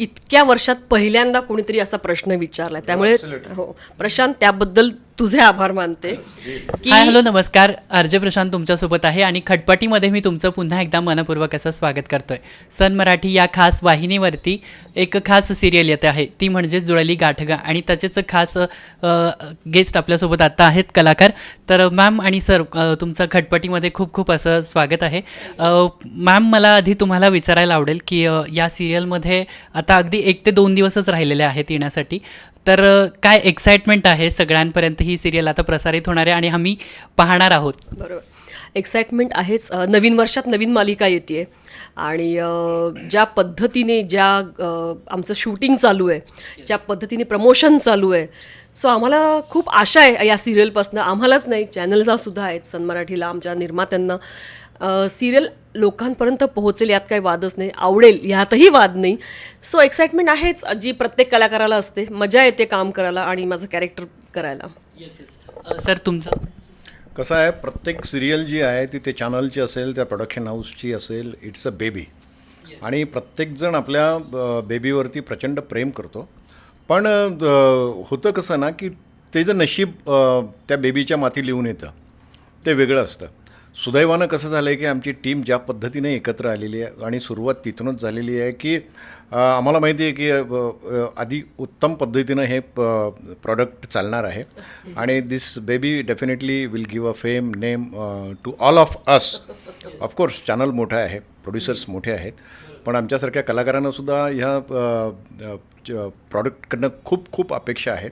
इतक्या वर्षात पहिल्यांदा कोणीतरी असा प्रश्न विचारलाय, त्यामुळे हो प्रशांत, त्याबद्दल तुझे आभार मानते की हाय हॅलो नमस्कार, आरजे प्रशांत तुमच्यासोबत आहे आणि खटपटीमध्ये मी तुमचं पुन्हा एकदा मनपूर्वक असं स्वागत करतोय. सन मराठी या खास वाहिनीवरती एक खास सिरियल येते आहे, ती म्हणजे जुळली गाठगा, आणि त्याचेच खास गेस्ट आपल्यासोबत आता आहेत कलाकार. तर मॅम आणि सर, तुमचं खटपटीमध्ये खूप खूप असं स्वागत आहे. मॅम, मला आधी तुम्हाला विचारायला आवडेल की या सिरियलमध्ये आता अगदी 1 ते 2 दिवसच राहिलेले आहेत येण्यासाठी, तर काय एक्साइटमेंट आहे सगळ्यांपर्यंत ही सिरियल आता प्रसारित होणार आहे आणि आम्ही पाहणार आहोत. बरोबर, एक्साइटमेंट आहेच. नवीन वर्षात नवीन मालिका येते आणि ज्या पद्धतीने आमचं शूटिंग चालू आहे, ज्या पद्धतीने प्रमोशन चालू आहे, सो आम्हाला खूप आशा आहे या सिरियलपासून. आम्हालाच नाही, चॅनलचा सुद्धा आहेत, सन मराठीला, आमच्या निर्मात्यांना सिरियल लोकांपर्यंत पोहोचेल यात काही वादच नाही, आवडेल यातही वाद नाही. सो एक्साइटमेंट आहेच, जी प्रत्येक कलाकाराला असते. मजा येते काम करायला आणि माझं कॅरेक्टर करायला. सर तुमचं कसं आहे, प्रत्येक सिरियल जी आहे ती ते चॅनलची असेल, त्या प्रोडक्शन हाऊसची असेल, इट्स अ बेबी. आणि प्रत्येकजण आपल्या बेबीवरती प्रचंड प्रेम करतो. पण होतं कसं ना की ते जे नशीब त्या बेबीच्या माथी लिहून येतं ते वेगळं असतं. सुदैवानं कसं झालं आहे की आमची टीम ज्या पद्धतीने एकत्र आलेली आहे आणि सुरुवात तिथूनच झालेली आहे की आम्हाला माहिती आहे की आधी उत्तम पद्धतीनं हे प्रॉडक्ट चालणार आहे आणि this baby definitely will give a fame name to all of us. Of course channel मोठं आहे, प्रोड्युसर्स मोठे आहेत, पण आमच्यासारख्या कलाकारांनासुद्धा ह्या प्रॉडक्टकडनं खूप खूप अपेक्षा आहेत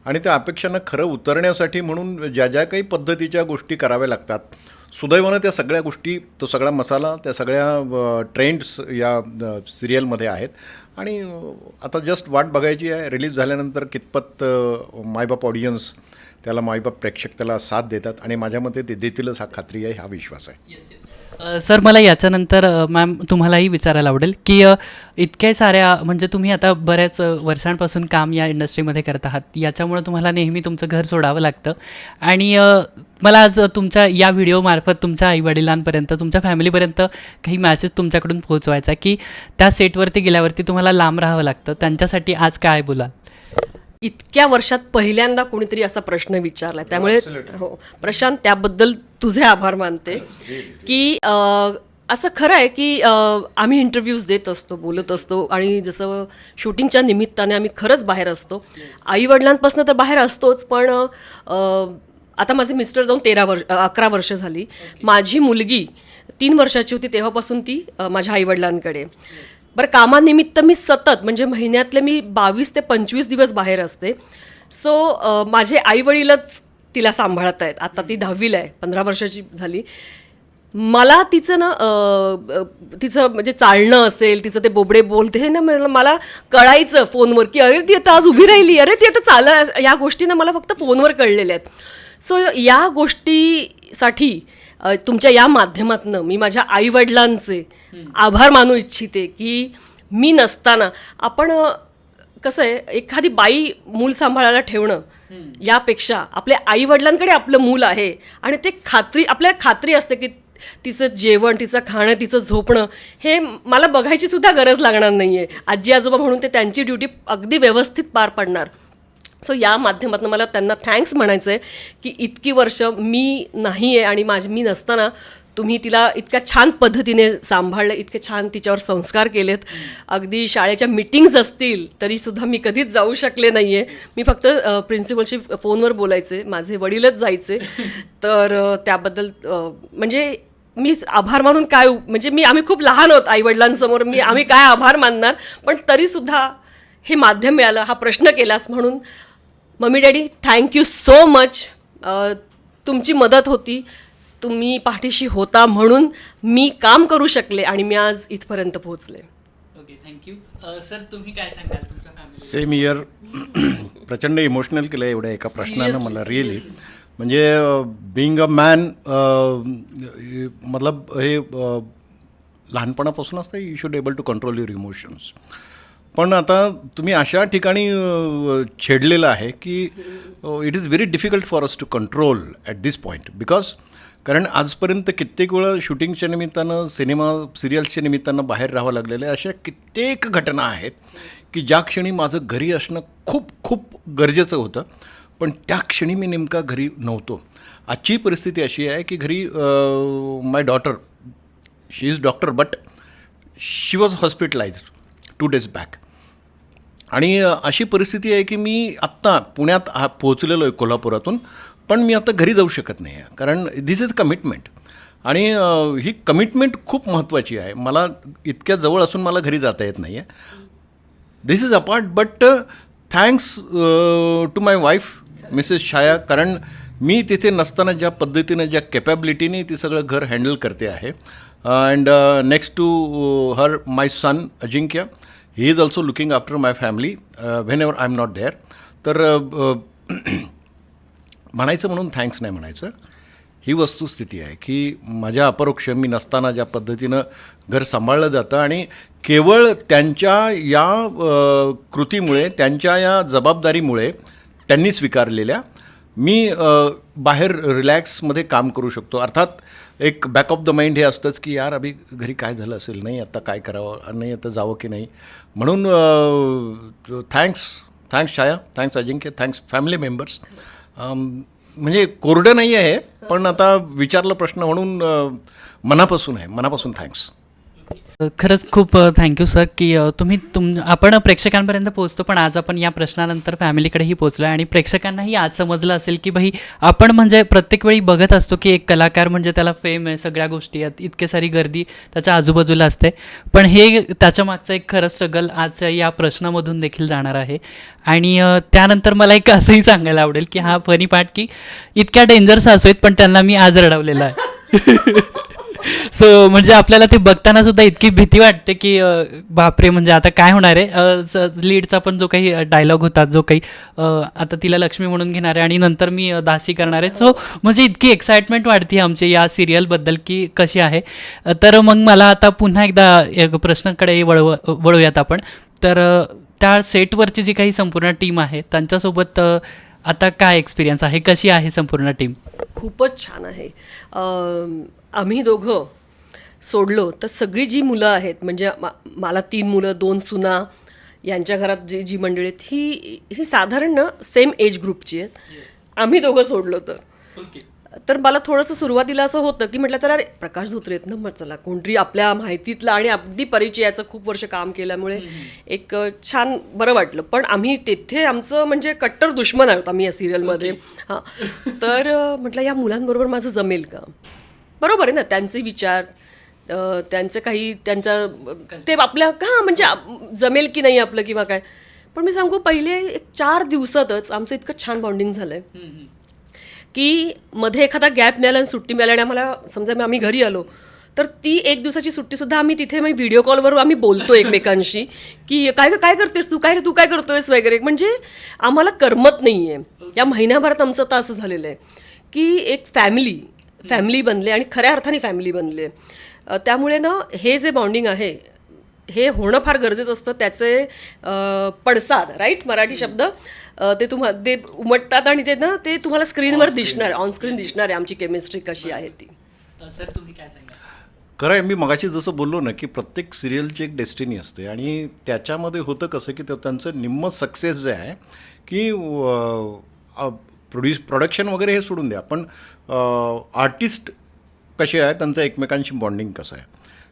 आणि त्या अपेक्षांना खरं उतरण्यासाठी म्हणून ज्या ज्या काही पद्धतीच्या गोष्टी कराव्या लागतात, सुदैवानं त्या सगळ्या गोष्टी, तो सगळा मसाला, त्या सगळ्या ट्रेंड्स या सिरियलमध्ये आहेत. आणि आता जस्ट वाट बघायची आहे रिलीज झाल्यानंतर कितपत मायबाप ऑडियन्स त्याला, मायबाप प्रेक्षक त्याला साथ देतात आणि माझ्या मते ते देतीलच, हा खात्री आहे, हा विश्वास आहे. सर, मला याच्यानंतर मॅम तुम्हालाही विचारायला आवडेल की इतक्या साऱ्या, म्हणजे तुम्ही आता बऱ्याच वर्षांपासून काम या इंडस्ट्रीमध्ये करत आहात, याच्यामुळे तुम्हाला नेहमी तुमचं घर सोडावं लागतं आणि मला आज तुमच्या या व्हिडिओमार्फत तुमच्या आईवडिलांपर्यंत, तुमच्या फॅमिलीपर्यंत काही मॅसेज तुमच्याकडून पोहोचवायचा की त्या सेटवरती गेल्यावरती तुम्हाला लांब राहावं लागतं, त्यांच्यासाठी आज काय बोलाल? इतक्या वर्षात पहिल्यांदा कोणीतरी असा प्रश्न विचारलाय, त्यामुळे हो प्रशांत, त्याबद्दल तुझे आभार मानते की असं खरं आहे की आम्ही इंटरव्ह्यूज देत असतो, बोलत असतो आणि जसं शूटिंगच्या निमित्ताने आम्ही खरंच बाहेर असतो. आईवडिलांपासून तर बाहेर असतोच, पण आता माझे मिस्टर जाऊन 11 वर्ष झाली. माझी मुलगी 3 वर्षाची होती तेव्हापासून ती माझ्या आईवडिलांकडे. बरं, कामानिमित्त मी सतत, म्हणजे महिन्यातले मी 22 ते 25 दिवस बाहेर असते. सो माझे आईवडीलच तिला सांभाळत आहेत. आता ती 10वीला आहे, 15 वर्षाची झाली. मला तिचं ना तिचं म्हणजे चालणं असेल, तिचं ते बोबडे बोलते हे ना, मला कळायचं फोनवर की अरे ती आता आज उभी राहिली, अरे ती आता या गोष्टी ना मला फक्त फोनवर कळलेल्या आहेत. सो या गोष्टीसाठी तुमच्या या माध्यमातून मी माझ्या आईवडिलांचे आभार मानू इच्छिते की मी नसताना आपण, कसं आहे, एखादी बाई मूल सांभाळायला ठेवणं यापेक्षा आपल्या आईवडिलांकडे आपलं मूल आहे आणि ते आपल्याला खात्री असते की तिचं जेवण, तिचं खाणं, तिचं झोपणं हे मला बघायची सुद्धा गरज लागणार नाही आहे. आजी आजोबा म्हणून ते त्यांची ड्युटी अगदी व्यवस्थित पार पाडणार. सो या माध्यमातून मला त्यांना थँक्स म्हणायचं आहे की इतकी वर्ष मी नाही आहे आणि मी नसताना तुम्ही तिला इतक्या छान पद्धतीने सांभाळलं, इतके छान तिच्यावर संस्कार केलेत. अगदी शाळेच्या मीटिंग्ज असतील तरीसुद्धा मी कधीच जाऊ शकले नाही आहे. मी फक्त प्रिन्सिपलशी फोनवर बोलायचे, माझे वडीलच जायचे. तर त्याबद्दल म्हणजे मी आभार मानून काय, म्हणजे आम्ही खूप लहान आहोत आईवडिलांसमोर, आम्ही काय आभार मानणार. पण तरीसुद्धा हे माध्यम मिळालं, हा प्रश्न केलास म्हणून mummy daddy thank you so much. तुमची मदत होती, तुम्ही पाठीशी होता म्हणून मी काम करू शकले आणि मी आज इथपर्यंत पोहोचले. Okay, thank you. सर, तुम्ही काय सांगाल तुमच्या फॅमिली? Same year. प्रचंड इमोशनल केलं एवढ्या एका प्रश्नानं मला, रिअली. म्हणजे बिईंग अ मॅन, मतलब हे लहानपणापासून असतं, you should able to control your emotions. पण आता तुम्ही अशा ठिकाणी छेडलेलं आहे की it is very difficult for us to control at this point, because कारण आजपर्यंत कित्येक वेळा शूटिंगच्या निमित्तानं सिरियल्सच्या निमित्तानं बाहेर राहावं लागलेलं आहे. अशा कित्येक घटना आहेत की ज्या क्षणी माझं घरी असणं खूप खूप गरजेचं होतं, पण त्या क्षणी मी नेमका घरी नव्हतो. आजची परिस्थिती अशी आहे की घरी my daughter, she is doctor but she was hospitalized 2 days back. आणि अशी परिस्थिती आहे की मी आत्ता पुण्यात पोहोचलेलो आहे कोल्हापुरातून, पण मी आता घरी जाऊ शकत नाही आहे, कारण दिस इज कमिटमेंट. आणि ही कमिटमेंट खूप महत्त्वाची आहे. मला इतक्या जवळ असून मला घरी जाता येत नाही आहे. This is apart, but thanks to my wife Mrs Chhaya, कारण मी तिथे नसताना ज्या पद्धतीनं, ज्या कॅपॅबिलिटीने ती सगळं घर हँडल करते आहे. And next to her my son Ajinkya, he is also looking after my family whenever I am not there. तर म्हणायचं म्हणून थँक्स नाही म्हणायचं, ही वस्तुस्थिती आहे की माझ्या अपरोक्ष मी नसताना ज्या पद्धतीनं घर सांभाळलं जातं, आणि केवळ त्यांच्या या कृतीमुळे, त्यांच्या या जबाबदारीमुळे त्यांनी स्वीकारलेल्या, मी बाहेर रिलॅक्समध्ये काम करू शकतो. अर्थात एक बॅक ऑफ द माइंड हे असतंच की यार अभि घरी काय झालं असेल, नाही आता काय करावं, नाही आता जावं की नाही. म्हणून थँक्स छाया, थँक्स अजिंक्य, थँक्स फॅमिली मेंबर्स. म्हणजे कोरडं नाही आहे, पण आता विचारलं प्रश्न म्हणून मनापासून आहे, मनापासून थँक्स. खरंच खूप थँक्यू सर की आपण प्रेक्षकांपर्यंत पोहोचतो, पण आज आपण या प्रश्नानंतर फॅमिलीकडेही पोहोचलो आहे आणि प्रेक्षकांनाही आज समजलं असेल की भाई आपण म्हणजे प्रत्येक वेळी बघत असतो की एक कलाकार म्हणजे त्याला फेम आहे, सगळ्या गोष्टी आहेत, इतके सारी गर्दी त्याच्या आजूबाजूला असते, पण हे त्याच्या मागचं एक खरं स्ट्रगल आज या प्रश्नामधून देखील जाणार आहे. आणि त्यानंतर मला एक असंही सांगायला आवडेल की हा फनी पार्ट की इतक्या डेंजर सासू आहेत, पण त्यांना मी आज रडवलेला आहे. सो म्हणजे आपल्याला ते बघताना सुद्धा इतकी भीती वाटते की बापरे, म्हणजे आता काय होणार आहे. लीडचा पण जो काही डायलॉग होता, जो काही आता तिला लक्ष्मी म्हणून घेणार आहे आणि नंतर मी दासी करणार आहे. सो म्हणजे इतकी एक्साइटमेंट वाढते आमची या सिरियलबद्दल की कशी आहे. तर मग मला आता पुन्हा एकदा एक प्रश्नाकडे वळूयात आपण. तर त्या सेटवरची जी काही संपूर्ण टीम आहे त्यांच्यासोबत आता काय एक्सपिरियन्स आहे, कशी आहे संपूर्ण टीम? खूपच छान आहे. आम्ही दोघं सोडलो तर सगळी जी मुलं आहेत, म्हणजे मला 3 मुलं 2 सुना, यांच्या घरात जी मंडळी आहेत ही साधारण ना सेम एज ग्रुपची आहेत. आम्ही दोघं सोडलो तर मला थोडंसं सुरुवातीला असं होतं की म्हटलं तर अरे प्रकाश धोत्रे आहेत ना, मग चला कोणतरी आपल्या माहितीतलं आणि अगदी परिचयाचं, खूप वर्ष काम केल्यामुळे एक छान बरं वाटलं. पण आम्ही तिथे आमचं म्हणजे कट्टर दुश्मन आहोत आम्ही या सिरियलमध्ये. हां, तर म्हटलं या मुलांबरोबर माझं जमेल का? बरोबर आहे ना, त्यांचे विचार, त्यांचं काही ते आपल्या का म्हणजे जमेल की नाही आपलं किंवा काय. पण मी सांगू, पहिले 4 दिवसातच आमचं इतकं छान बॉन्डिंग झालंय की मध्ये एखादा गॅप मिळाला आणि सुट्टी मिळाली आणि आम्हाला समजा आम्ही घरी आलो तर ती 1 दिवसाची सुट्टीसुद्धा आम्ही तिथे मग व्हिडिओ कॉलवर आम्ही बोलतो एकमेकांशी की काय करतेस तू, काय करतोयस वगैरे. म्हणजे आम्हाला करमत नाही आहे. या महिन्याभरात आमचं आता असं झालेलं आहे की एक फॅमिली बनले आणि खऱ्या अर्थाने फॅमिली बनले. त्यामुळे ना हे जे बॉन्डिंग आहे हे होणं फार गरजेचं असतं. त्याचे पडसाद, राईट, मराठी शब्द, ते ते उमटतात आणि ते तुम्हाला स्क्रीनवर दिसणार, ऑन स्क्रीन दिसणार आहे आमची केमिस्ट्री कशी आहे ती. सर तुम्ही काय सांगा? खरं आहे, मी मगाशी जसं बोललो ना की प्रत्येक सिरियलची एक डेस्टिनी असते, आणि त्याच्यामध्ये होतं कसं की त्यांचं निम्म सक्सेस जे आहे की प्रोडक्शन वगैरे हे सोडून द्या, पण आर्टिस्ट कसे आहे, त्यांचं एकमेकांशी बॉन्डिंग कसं आहे.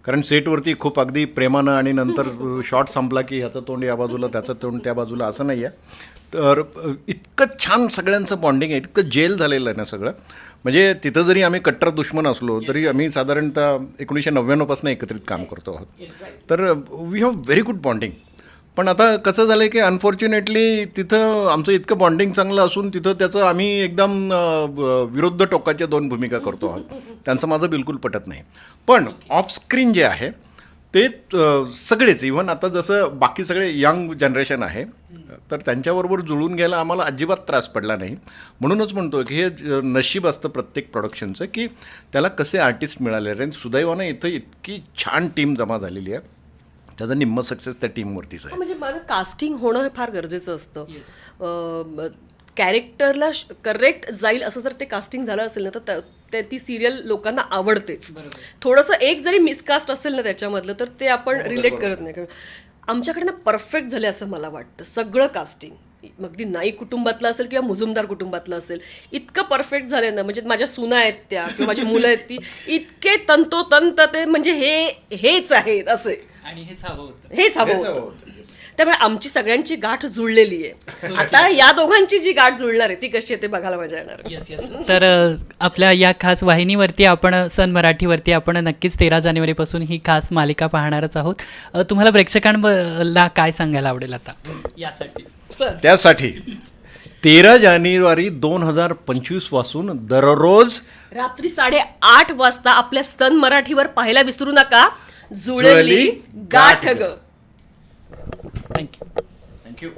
कारण सेटवरती खूप अगदी प्रेमानं आणि नंतर शॉट संपला की ह्याचं तोंड या बाजूला, त्याचं तोंड त्या बाजूला, असं नाही आहे. तर इतकं छान सगळ्यांचं बॉन्डिंग आहे, इतकं जेल झालेलं आहे ना सगळं. म्हणजे तिथं जरी आम्ही कट्टर दुश्मन असलो तरी आम्ही साधारणतः 1999 एकत्रित काम करतो आहोत. तर we have very good bonding. पण आता कसं झालं आहे की अनफॉर्च्युनेटली तिथं आमचं इतकं बॉन्डिंग चांगलं असून तिथं त्याचं आम्ही एकदम विरुद्ध टोकाच्या 2 भूमिका करतो आहोत. त्यांचं माझं बिलकुल पटत नाही. पण ऑफस्क्रीन जे आहे ते सगळेच, इव्हन आता जसं बाकी सगळे यंग जनरेशन आहे तर त्यांच्याबरोबर जुळून घ्यायला आम्हाला अजिबात त्रास पडला नाही. म्हणूनच म्हणतो की हे नशीब असतं प्रत्येक प्रोडक्शनचं की त्याला कसे आर्टिस्ट मिळाले. आणि सुदैवानं इथं इतकी छान टीम जमा झालेली आहे, त्याचा निम्म सक्सेस त्या टीमवरतीच आहे. म्हणजे मला कास्टिंग होणं हे फार गरजेचं असतं. कॅरेक्टरला करेक्ट जाईल असं जर ते कास्टिंग झालं असेल ना तर ती सिरियल लोकांना आवडतेच. थोडंसं एक जरी मिसकास्ट असेल ना त्याच्यामधलं तर ते आपण रिलेट करत नाही. आमच्याकडे ना परफेक्ट झाले असं मला वाटतं सगळं कास्टिंग. अगदी नाईक कुटुंबातलं असेल किंवा मुजुमदार कुटुंबातलं असेल, इतकं परफेक्ट झालं ना. म्हणजे माझ्या सुना आहेत त्या किंवा माझी मुलं आहेत ती इतके तंतोतंत ते म्हणजे हेच आहेत असे. आणि हेच हवं होतं. हेच हवं होतं. त्यामुळे आमची सगळ्यांची गाठ जुळलेली आहे. आता या दोघांची जी गाठ जुळणार आहे ती कशी आहे ते बघायला मजा येणार. Yes yes. तर आपल्या या खास वाहिनीवरती आपण सन मराठीवरती आपण नक्कीच 13 जानेवारीपासून ही खास मालिका पाहणारच आहोत. तुम्हाला प्रेक्षकांना काय सांगायला आवडेल आता यासाठी? त्यासाठी 13 जानेवारी 2025 पासून दररोज रात्री 8:30 वाजता आपल्या सन मराठीवर पाहायला विसरू नका जुळली गाठ ग. थँक्यू. थँक्यू.